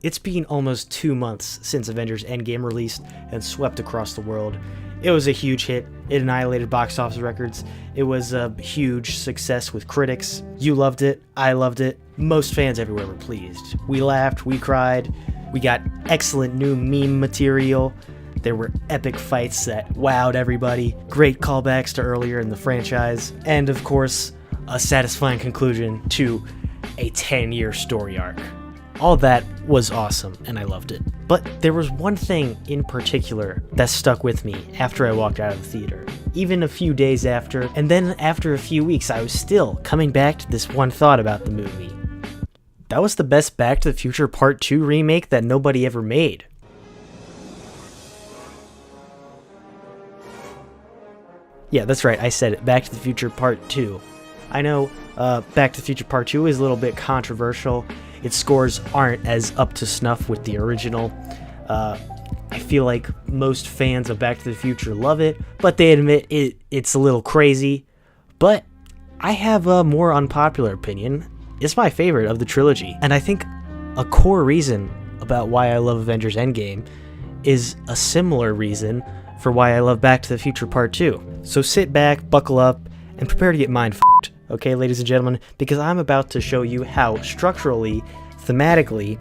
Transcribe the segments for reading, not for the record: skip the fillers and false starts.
It's been almost 2 months since Avengers Endgame released and swept across the world. It was a huge hit. It annihilated box office records. It was a huge success with critics. You loved it. I loved it. Most fans everywhere were pleased. We laughed. We cried. We got excellent new meme material. There were epic fights that wowed everybody. Great callbacks to earlier in the franchise. And of course, a satisfying conclusion to a 10-year story arc. All that was awesome, and I loved it. But there was one thing in particular that stuck with me after I walked out of the theater. Even a few days after, and then after a few weeks, I was still coming back to this one thought about the movie. That was the best Back to the Future Part 2 remake that nobody ever made. Yeah, that's right, I said it. Back to the Future Part 2. I know Back to the Future Part 2 is a little bit controversial. Its scores aren't as up to snuff with the original. I feel like most fans of Back to the Future love it, but they admit it's a little crazy. But I have a more unpopular opinion. It's my favorite of the trilogy, and I think a core reason about why I love Avengers Endgame is a similar reason for why I love Back to the Future Part 2. So sit back, buckle up, and prepare to get mind-f***ed, okay, ladies and gentlemen, because I'm about to show you how structurally, thematically,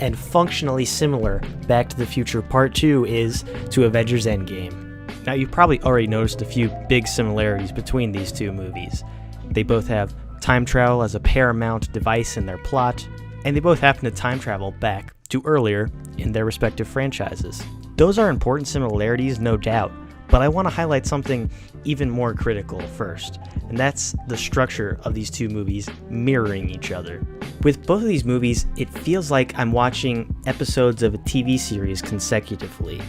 and functionally similar Back to the Future Part 2 is to Avengers Endgame. Now, you've probably already noticed a few big similarities between these two movies. They both have time travel as a paramount device in their plot, and they both happen to time travel back to earlier in their respective franchises. Those are important similarities, no doubt, but I want to highlight something even more critical first, and that's the structure of these two movies mirroring each other. With both of these movies, it feels like I'm watching episodes of a TV series consecutively.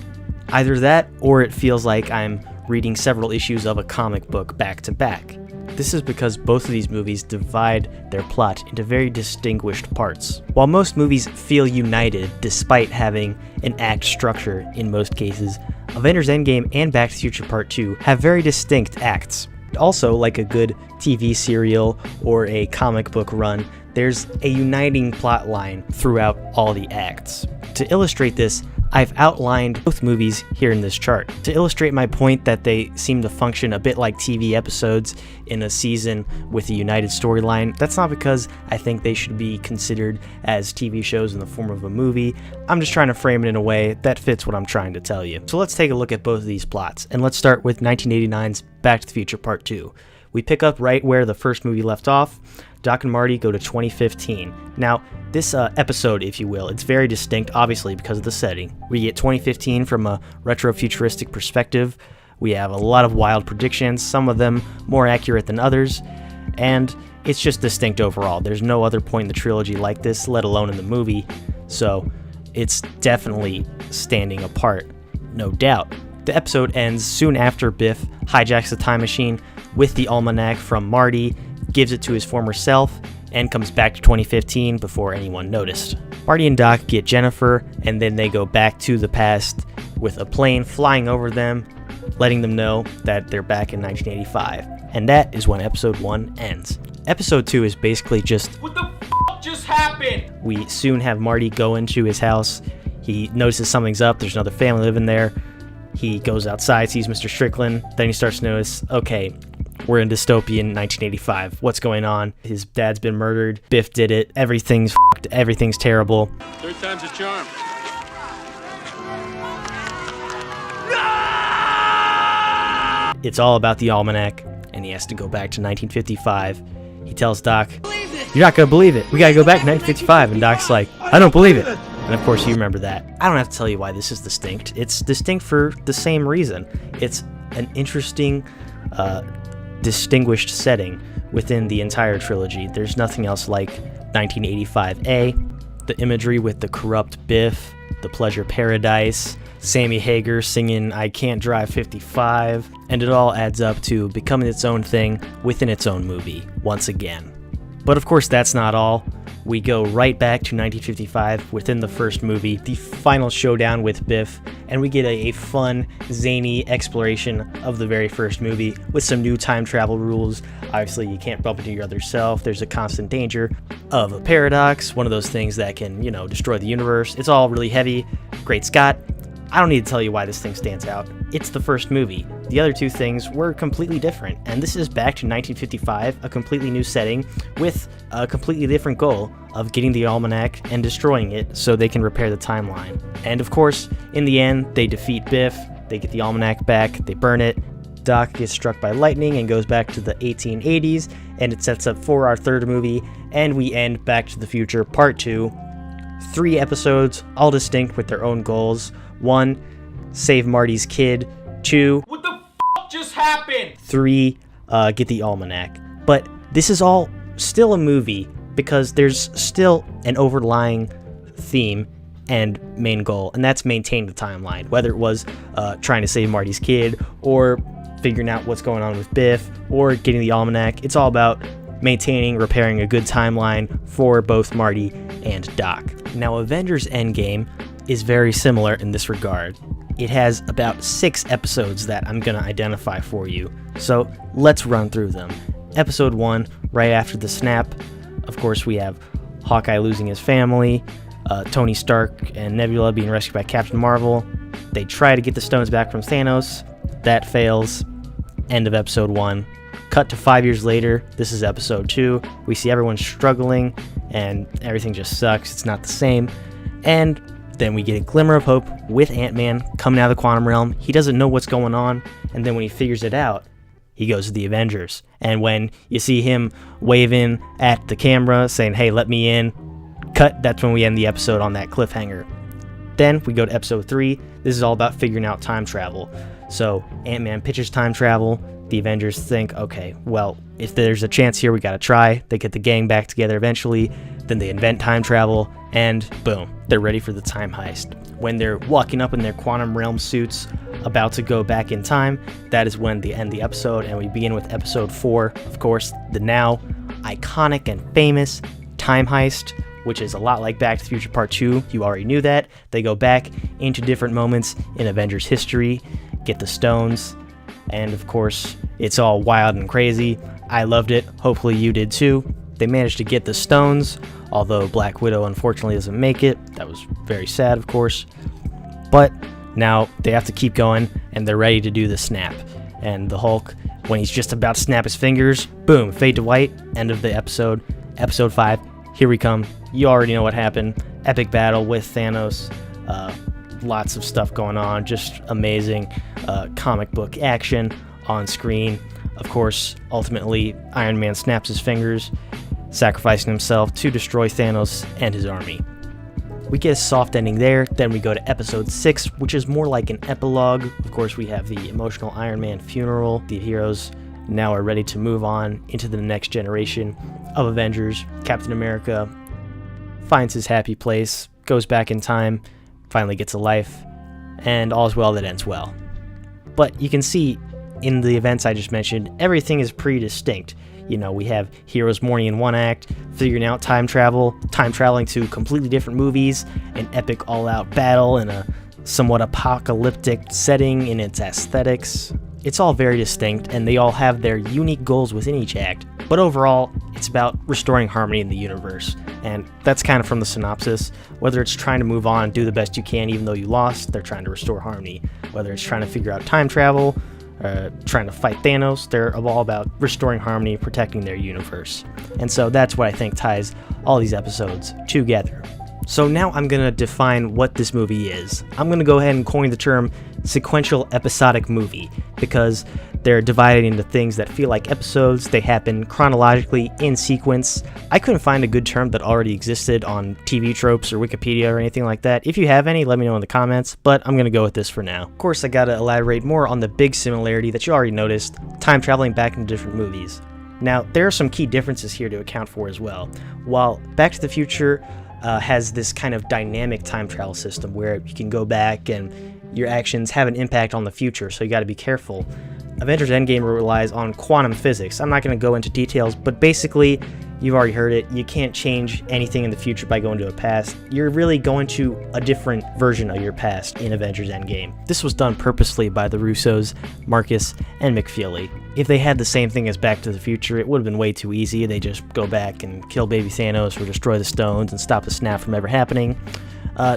Either that, or it feels like I'm reading several issues of a comic book back to back. This is because both of these movies divide their plot into very distinguished parts. While most movies feel united despite having an act structure in most cases, Avengers Endgame and Back to the Future Part 2 have very distinct acts. Also, like a good TV serial or a comic book run, there's a uniting plot line throughout all the acts. To illustrate this, I've outlined both movies here in this chart. To illustrate my point that they seem to function a bit like TV episodes in a season with a united storyline, that's not because I think they should be considered as TV shows in the form of a movie. I'm just trying to frame it in a way that fits what I'm trying to tell you. So let's take a look at both of these plots, and let's start with 1989's Back to the Future Part 2. We pick up right where the first movie left off. Doc and Marty go to 2015. Now, this episode, if you will, it's very distinct, obviously, because of the setting. We get 2015 from a retro-futuristic perspective. We have a lot of wild predictions, some of them more accurate than others, and it's just distinct overall. There's no other point in the trilogy like this, let alone in the movie, so it's definitely standing apart, no doubt. The episode ends soon after Biff hijacks the time machine with the almanac from Marty, gives it to his former self, and comes back to 2015 before anyone noticed. Marty and Doc get Jennifer, and then they go back to the past with a plane flying over them, letting them know that they're back in 1985. And that is when episode 1 ends. Episode 2 is basically just, what the f*** just happened? We soon have Marty go into his house. He notices something's up, there's another family living there. He goes outside, sees Mr. Strickland, then he starts to notice, okay, we're in dystopian 1985. What's going on? His dad's been murdered. Biff did it. Everything's f***ed. Everything's terrible. Third time's a charm. It's all about the almanac, and he has to go back to 1955. He tells Doc, "You're not going to believe it. We got to go back to 1955." And Doc's like, "I don't believe it." And of course, you remember that. I don't have to tell you why this is distinct. It's distinct for the same reason. It's an interesting, distinguished setting within the entire trilogy. There's nothing else like 1985A. The imagery with the corrupt Biff, the pleasure paradise, Sammy Hagar singing I Can't Drive 55, and it all adds up to becoming its own thing within its own movie, once again. But of course that's not all. we go right back to 1955 within the first movie, the final showdown with Biff, and we get a fun, zany exploration of the very first movie with some new time travel rules. Obviously, you can't bump into your other self. There's a constant danger of a paradox, one of those things that can, destroy the universe. It's all really heavy. Great Scott. I don't need to tell you why this thing stands out. It's the first movie. The other two things were completely different, and this is back to 1955, a completely new setting with a completely different goal of getting the almanac and destroying it so they can repair the timeline. And of course, in the end, they defeat Biff, they get the almanac back, they burn it, Doc gets struck by lightning and goes back to the 1880s, and it sets up for our third movie, and we end Back to the Future Part 2. 3 episodes, all distinct with their own goals. 1, save Marty's kid. 2, what the f*** just happened? 3, get the almanac. But this is all still a movie because there's still an overlying theme and main goal, and that's maintain the timeline. Whether it was trying to save Marty's kid, or figuring out what's going on with Biff, or getting the almanac, it's all about maintaining, repairing a good timeline for both Marty and Doc. Now, Avengers Endgame is very similar in this regard. It has about 6 episodes that I'm going to identify for you, so let's run through them. Episode 1, right after the snap, of course we have Hawkeye losing his family, Tony Stark and Nebula being rescued by Captain Marvel. They try to get the stones back from Thanos. That fails. End of episode 1. Cut to 5 years later. This is episode 2. We see everyone struggling and everything just sucks. It's not the same. And then we get a glimmer of hope with Ant-Man coming out of the quantum realm. He doesn't know what's going on, and then when he figures it out, he goes to the Avengers. And when you see him waving at the camera saying, "Hey, let me in," cut, that's when we end the episode on that cliffhanger. Then we go to episode 3. This is all about figuring out time travel. So Ant-Man pitches time travel. The Avengers think, okay, well, if there's a chance here, we gotta try. They get the gang back together eventually. Then they invent time travel, and boom, they're ready for the time heist. When they're walking up in their quantum realm suits, about to go back in time, that is when they end the episode, and we begin with episode 4, of course, the now iconic and famous time heist, which is a lot like Back to the Future Part 2. You already knew that. They go back into different moments in Avengers history, get the stones, and of course, it's all wild and crazy. I loved it. Hopefully you did too. They managed to get the stones, although Black Widow unfortunately doesn't make it. That was very sad, of course. But now they have to keep going, and they're ready to do the snap. And the Hulk, when he's just about to snap his fingers, boom, fade to white, end of the episode. Episode 5, here we come. You already know what happened. Epic battle with Thanos. Lots of stuff going on, just amazing comic book action on screen. Of course, ultimately, Iron Man snaps his fingers, sacrificing himself to destroy Thanos and his army. We get a soft ending there. Then we go to episode 6, which is more like an epilogue. Of course, we have the emotional Iron Man funeral. The heroes now are ready to move on into the next generation of Avengers. Captain America finds his happy place, goes back in time, finally gets a life, and all's well that ends well. But you can see in the events I just mentioned, everything is pretty distinct. We have heroes mourning in one act, figuring out time travel, time traveling to completely different movies, an epic all-out battle in a somewhat apocalyptic setting in its aesthetics. It's all very distinct, and they all have their unique goals within each act. But overall, it's about restoring harmony in the universe. And that's kind of from the synopsis. Whether it's trying to move on and do the best you can even though you lost, they're trying to restore harmony. Whether it's trying to figure out time travel, trying to fight Thanos, they're all about restoring harmony, protecting their universe. And so that's what I think ties all these episodes together. So now I'm going to define what this movie is. I'm going to go ahead and coin the term sequential episodic movie, because they're divided into things that feel like episodes. They happen chronologically in sequence. I couldn't find a good term that already existed on TV Tropes or Wikipedia or anything like that. If you have any, let me know in the comments, but I'm going to go with this for now. Of course, I got to elaborate more on the big similarity that you already noticed, time traveling back into different movies. Now, there are some key differences here to account for as well. While Back to the Future has this kind of dynamic time travel system where you can go back and your actions have an impact on the future, so you got to be careful. Avengers Endgame relies on quantum physics. I'm not going to go into details, but basically You've already heard it. You can't change anything in the future by going to a past. You're really going to a different version of your past in Avengers Endgame. This was done purposely by the Russos, Marcus, and McFeely. If they had the same thing as Back to the Future, it would have been way too easy. They just go back and kill baby Thanos or destroy the stones and stop the snap from ever happening.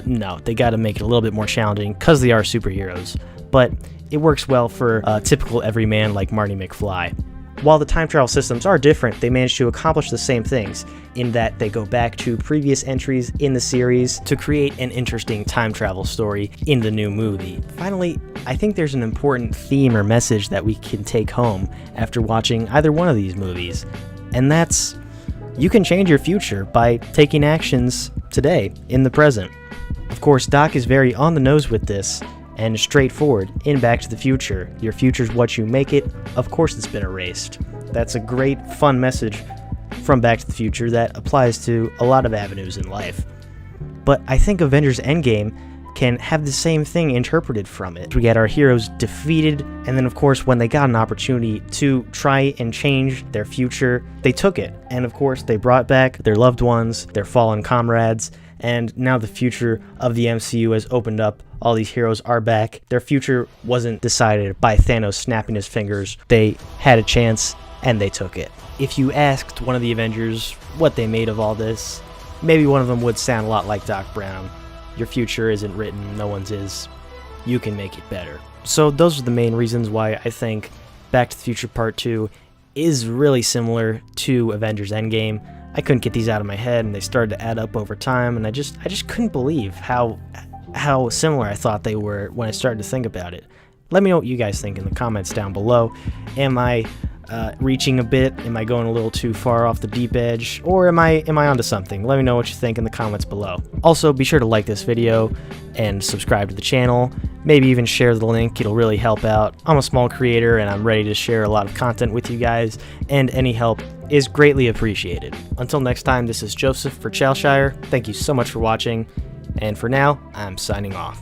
No, they got to make it a little bit more challenging because they are superheroes. But it works well for a typical everyman like Marty McFly. While the time travel systems are different, they manage to accomplish the same things, in that they go back to previous entries in the series to create an interesting time travel story in the new movie. Finally, I think there's an important theme or message that we can take home after watching either one of these movies, and that's, you can change your future by taking actions today, in the present. Of course, Doc is very on the nose with this, and straightforward in Back to the Future. Your future's what you make it. Of course it's been erased. That's a great, fun message from Back to the Future that applies to a lot of avenues in life. But I think Avengers Endgame can have the same thing interpreted from it. We get our heroes defeated, and then of course when they got an opportunity to try and change their future, they took it. And of course they brought back their loved ones, their fallen comrades, and now the future of the MCU has opened up. All these heroes are back. Their future wasn't decided by Thanos snapping his fingers. They had a chance, and they took it. If you asked one of the Avengers what they made of all this, maybe one of them would sound a lot like Doc Brown. Your future isn't written, no one's is. You can make it better. So those are the main reasons why I think Back to the Future Part 2 is really similar to Avengers Endgame. I couldn't get these out of my head, and they started to add up over time, and I just couldn't believe how similar I thought they were when I started to think about it. Let me know what you guys think in the comments down below. Am I reaching a bit? Am I going a little too far off the deep edge? Or am I onto something? Let me know what you think in the comments below. Also, be sure to like this video and subscribe to the channel. Maybe even share the link. It'll really help out. I'm a small creator and I'm ready to share a lot of content with you guys, and any help is greatly appreciated. Until next time, this is Joseph for Chalshire. Thank you so much for watching, and for now, I'm signing off.